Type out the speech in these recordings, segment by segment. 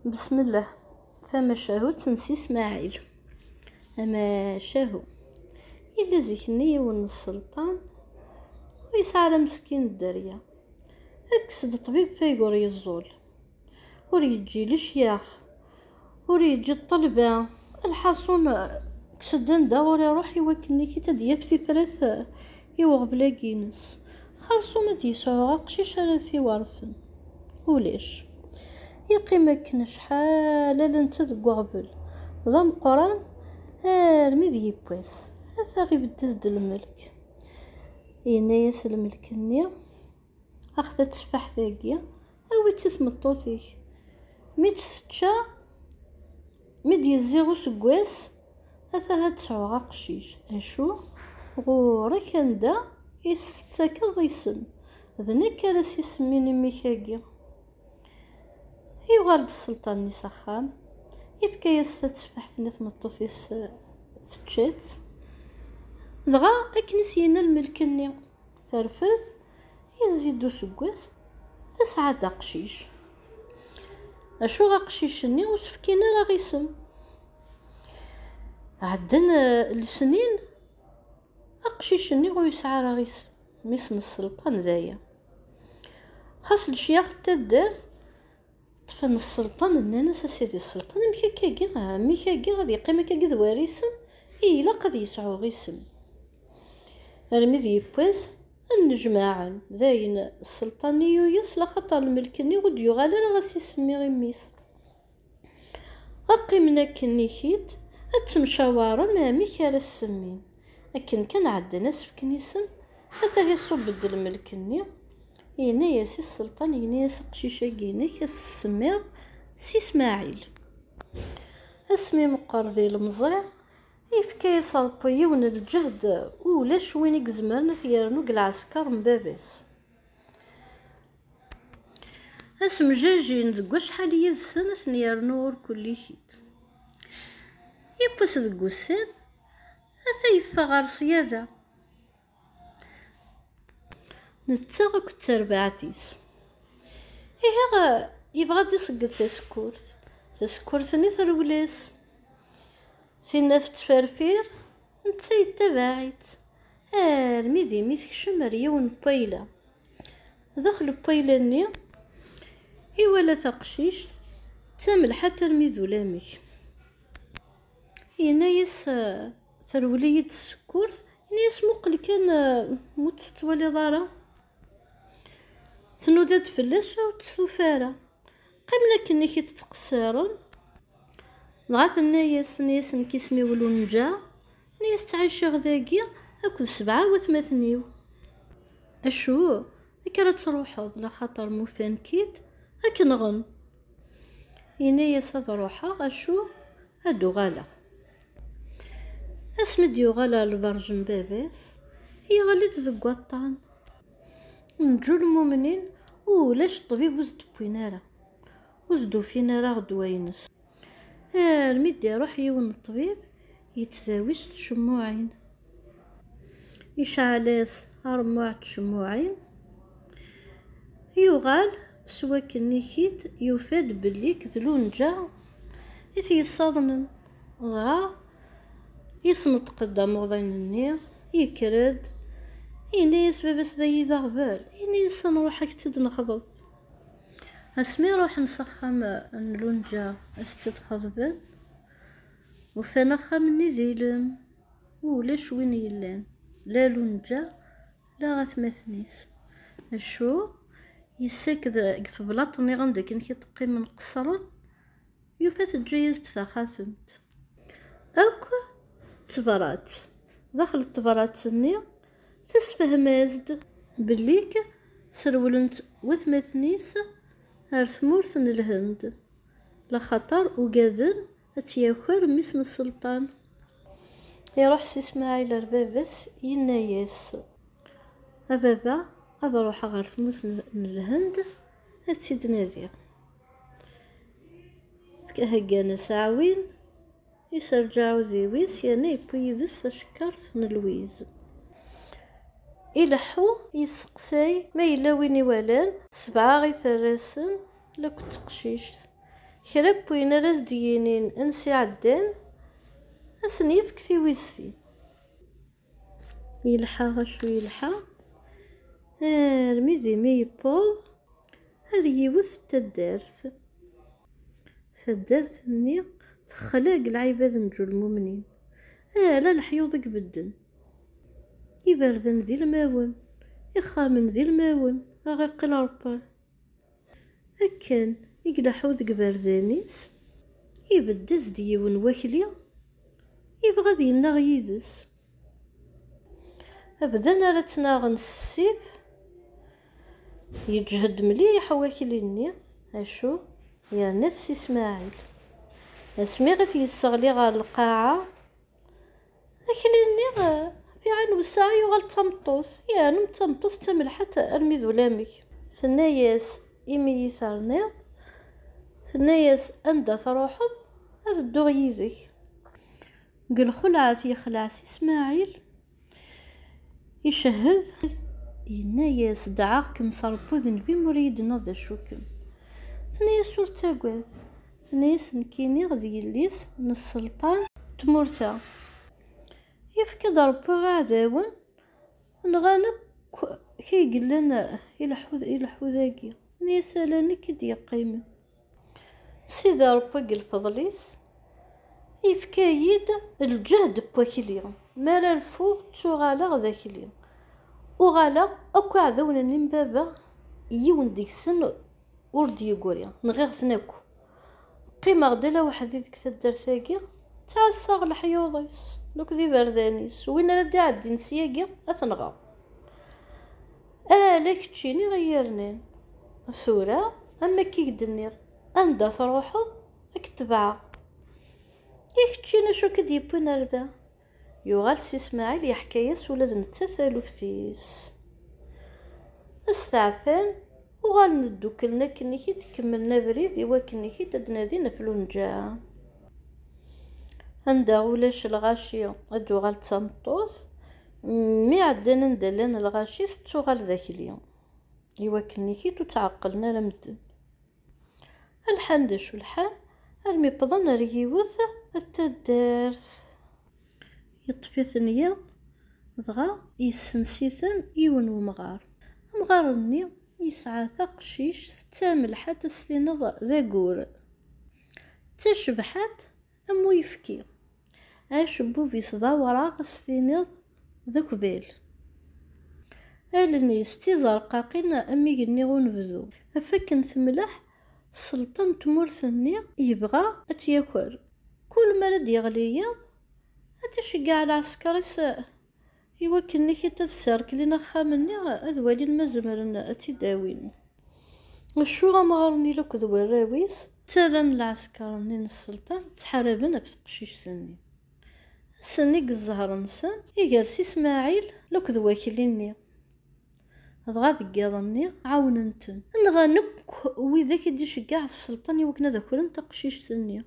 بسم الله. فما شاهو تنسي اسماعيل اما شاهو الا زيكني ون السلطان ويسعى مسكين الدريه اكسد طبيب فيقور يزول وريجي لشياخ وريجي الطلبه الحصون كسدن دور يروح يوكلني كي تدياب في فرث يوغبلا كينس خالصو ما ديسعو قشيش على ثي ورثن وليش يقيمك شحال لنت ذك قبل ضم قران ارمي ذي بويس هذا غير بدز الملك ينايس الملك النيا اخذت تسفح ثاقيا او تثمطوثيك ميتشا ميد يزيغو سكواس هذا هاد تسعو غاقشيش اشو غورا كان دا يستاكا غيسم ذنك راسي سميني ميكاكيا يغالد السلطان نسخام يبكى يستتفح ثنيت مطوفيس تشات دغا اكنسينا الملكني ترفذ يزيدو سكواس 9 قشيش اشو غاقشيشني وسفكينا راه غيسم عندنا السنين اقشيشني ويسعى راه غيسم اسم السلطان ذايا خاص الشياخ تدارت طفن السلطان اننا سيدي السلطان ميكاكي غادي يقيم كاكي ذواريسم الا قد يسعو غيسم رمي ذي بويس النجماعا ذاين السلطاني يصل خطر الملكني ود يغالى راه غاسيسمي غيميس اقيمنا كنيكيت اتمشاورا ميكا السمين لكن كان عندنا سفكنيسم هذا يصب الملكني ينا يا سي السلطان ينا يا قشيشه كينا كسمير سي اسماعيل اسمي مقردي المزرع يفكا يصربي ون الجهد ولاش وين يكزمرنا ثيرنو العسكر من باباس اسم جاجين ذك شحال يدسن ثنيرنو كل خيت يبس ذك السن اثيفا غير صياده نتاغك التربعتيس إيه يبغى يسقط تسكورثني ثرولاس فينا تفرفير نتا يتباعت الميدي ميثكشم ريون بويلة دخل بويلاني إيوالا تقشيش تامل حتى الميذو لامك ينايس ثرولية السكورث ينايس مقل كان متستوالي ضارة تنودات فلاس وتسوفارة قيمنا كني كي تتقصرن نغاث النايس نكيسمي ولونجا نايس تعيش غداكي اكل 87 اشو كرا تروحض لخاطر موفانكيت اكنغن ينايس هاد روحا اشو هادو غالا اسمد يغالا البرجن باباس هي غاليت ذك وطان نجو المؤمنين ولاش الطبيب وزد بوينارا وزدو فينا راه دوينس الميد يروح يون الطبيب يتزاوج شموعين يشعلاس رموع شموعين يغال سوا كنيكيت يفاد بلي كذلون جا يثي صادن ضغا يصمت قدام وضين النير يكرد ينيس بابس ذا يذغبال ينيس نروح اكتد نخضب اسمي روح نسخم نلونجا استدخضبال وفانا خامني ذيلم ولاش وين يلان لا لونجا لا غثمثنيس الشو يساكد في بلاطني غندك انكي تقيم من قصرا يفات الجيز تخاثمت اكو تبرات داخل التبرات النير تسفهم ازد بليك سرولنت وثمثنيس ارثمورث الهند لخطر وقاذن اتياخر مسم السلطان يروح سي اسماعيل ربابس ينايس ابابا اروح غير ثمورث الهند اتسيد نادية هكانا ساعوين يسرجعو ذيويس يعني يبويدس تشكرت من الويز إلحو يسقساي ما إلا وين يوالان 7 غي ثراسن لا كنت قشيش كرب وين راس دينين انسي عدان اسنيف كثي ويزفين يلحى غشو يلحى رمي ذي ميبول هذه يوث تدارث فالدارث ني تخلق العباد نجو المؤمنين لا الحيوض قبدن يبردن ذي الماون يخامن ذي الماون غيقل ربا أكان يقلحو ذي بردانيس يبدز ديون وكلي يبغى ذي النغ يدس أبدا راه تناغن السيب يجهد مليح وكليني اشو يا نفسي اسماعيل اسمي غث يسغلي غا القاعة اكليني في عين وساعة يغال تمطوس يا نم تمطوس تملحة ارمي ذولامك ثناياس إمي يثارنيض ثناياس أندا تروحض أزدو يدك قل خلعت يخلع سي إسماعيل يشهد يناياس دعاكم صربو ذنبي مريد نضا شوكم ثناياس ور تاقوذ ثناياس نكيني غدي يليس من السلطان تمورتا يفكد ربو غاداون نغانك كي قلنا يلحو ذاكي نيسالاني كدي يقيم سيدا ربي الفضليس يفكايد الجهد بوكليون مالا الفوق تغالغ ذاك اليوم وغالغ اكو عذونا من بابا يون ديك السن وردي يقولي نغير ثناكو قيمة غدالا واحد ديك تدار ثاقي تاع الصاغ الحيوضيس دوك ذي بردانيس وين ردي عدي نسياقي اثنغا لك تشيني غيرنين ثورة اما كي قدني اندا تروحو اكتبع ياك تشينا شو كدي يبونا ردا يوغال سي اسماعيل يحكايس ولاد نتثالو فتيس استعفان وغال ندو كلنا كنيكي تكملنا بريد ايوا كنيكي تدنادينا في لونجا عندها ولاش الغاشي ادو غال تمطوث مي عدنا ندلان الغاشي ستو غال ذاك اليوم ايوا كنيكي تعقلنا لمدن الحندش والحال المي بضن ريوث التدارث يطفي ثنيا ضغا يسنسيثن يون ومغار مغارني يسعى ثقشيش تامل حتى السنض ذا قور تشبحات امو يفكي اشبو في صدا وراغ السنض ذا كبيل الني استيزار قاقنا امي قني غنبذو افكن ثملح السلطان تمورثني يبغى اتياكل كل ما رد يغليا اتشقع العسكر يوكلني كي تسارك لينا خامني اذوالي المزمرن اتداوين وشو غمغرني لك ذو الراويس ترن العسكر من السلطان تحاربنا بتقشيش ثاني السني الزهر نسان يجالس اسماعيل لك ذو واكليني هضغا ذكاضني عاوننتن نغا نك وذا كيدي شقاع السلطان يوكنا ذاكر انت قشيش ثاني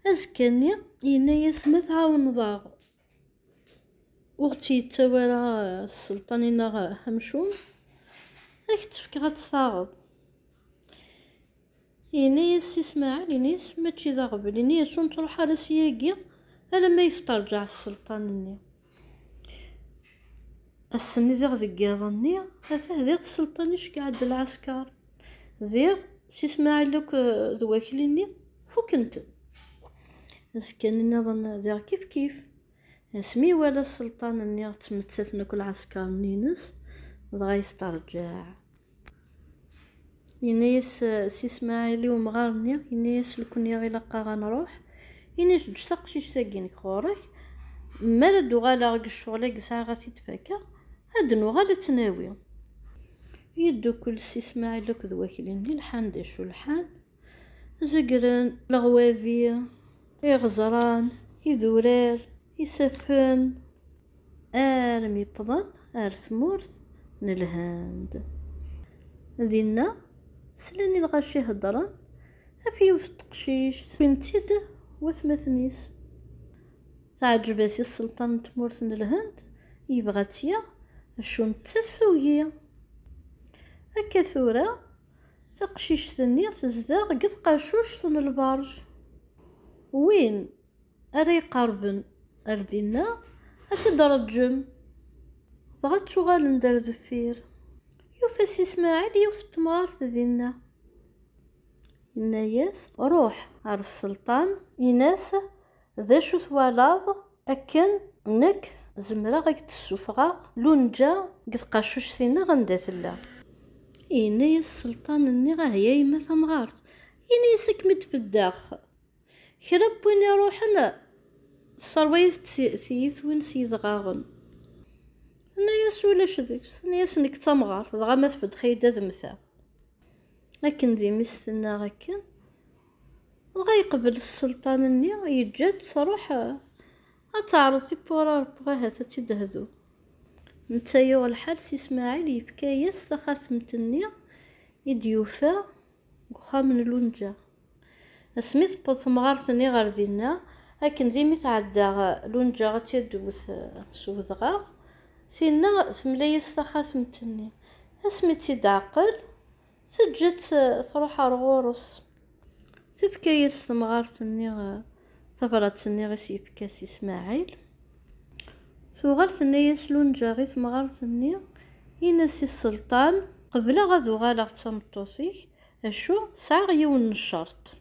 ازكاني ينايا سمث عاون ضاغ وقتي تاورا السلطان ينا همشوم اكتفك غتثاغض ينايا سي اسماعيل ينايا ماشي ذا غبل ينايا شون تروح على سياقي الا ما يسترجع السلطان ني السني ذيغ ذكاضني هذا السلطان يشقعد العسكر ذيغ سي اسماعيل لك ذواكليني فوكنت اسكان نظن ذا كيف اسمي ولا السلطان اني تمتثنا كل عسكر نينس بغا يسترجع ينايس سي اسماعيل ومغارني ينايس لكون غير لقا غنروح ينايس جتقشيش تاكينك خورك ما ردو غالا الشغل ساعه غاتي تفاكا هاد نوغالا تناوي يدو كل سي اسماعيل لك ذواكلين الحندش والحان زقرن الغوافي يغزران يذورار يسفن ارمي بضن ارثمورث نلهاند ذينا سلاني الغاشي هضران افيوث تقشيش ثنتيد وثمثنيس تعجباسي السلطان تمورث نلهاند يبغاتيا شون تثوية هكا ثورة تقشيشتني تزداغ قد قاشوش تن البرج، وين أري قربن أردينا أتدرجم ضغط شغال ندر دفير. يوفاس إسماعيل يوث تمغار تدينا يناياس روح على السلطان يناس ذا شو ثوالاض أكن نك زمرا غيك تسوفغا لونجا قد قاشوش سينا غندات الله. ينايا السلطان اني غا هي يما ثمغارت ينايا سكمت في الداخ كرب وين يروحنا صرويت ثيث وين سيد غاغن ينايا سولاش ديك ينايا سنك تمغارت دغا ما تفد خيدا ذمثا لكن ذي مستنا غاكن غيقبل السلطان اني يجد صراحة أتعرض بورا ربغاها تتدهدو. نتايا الحال سي اسماعيل يبكى ياس خاتمتني يديوفا وخامن لونجا اسميت بوث مغارتني غير دينا لكن ذي متعدى لونجا غتيدوث سوذغا ثينا ثملايس خاتمتني اسميت يدعقل تجت تروح رغورس تبكى ياس مغارتني ثبرتني غيس يبكى سي اسماعيل ثوغالتني يسلون غيث مغالتني ينسي السلطان قبل غادو غالا تمطوثيك اشو ساغ يون الشرط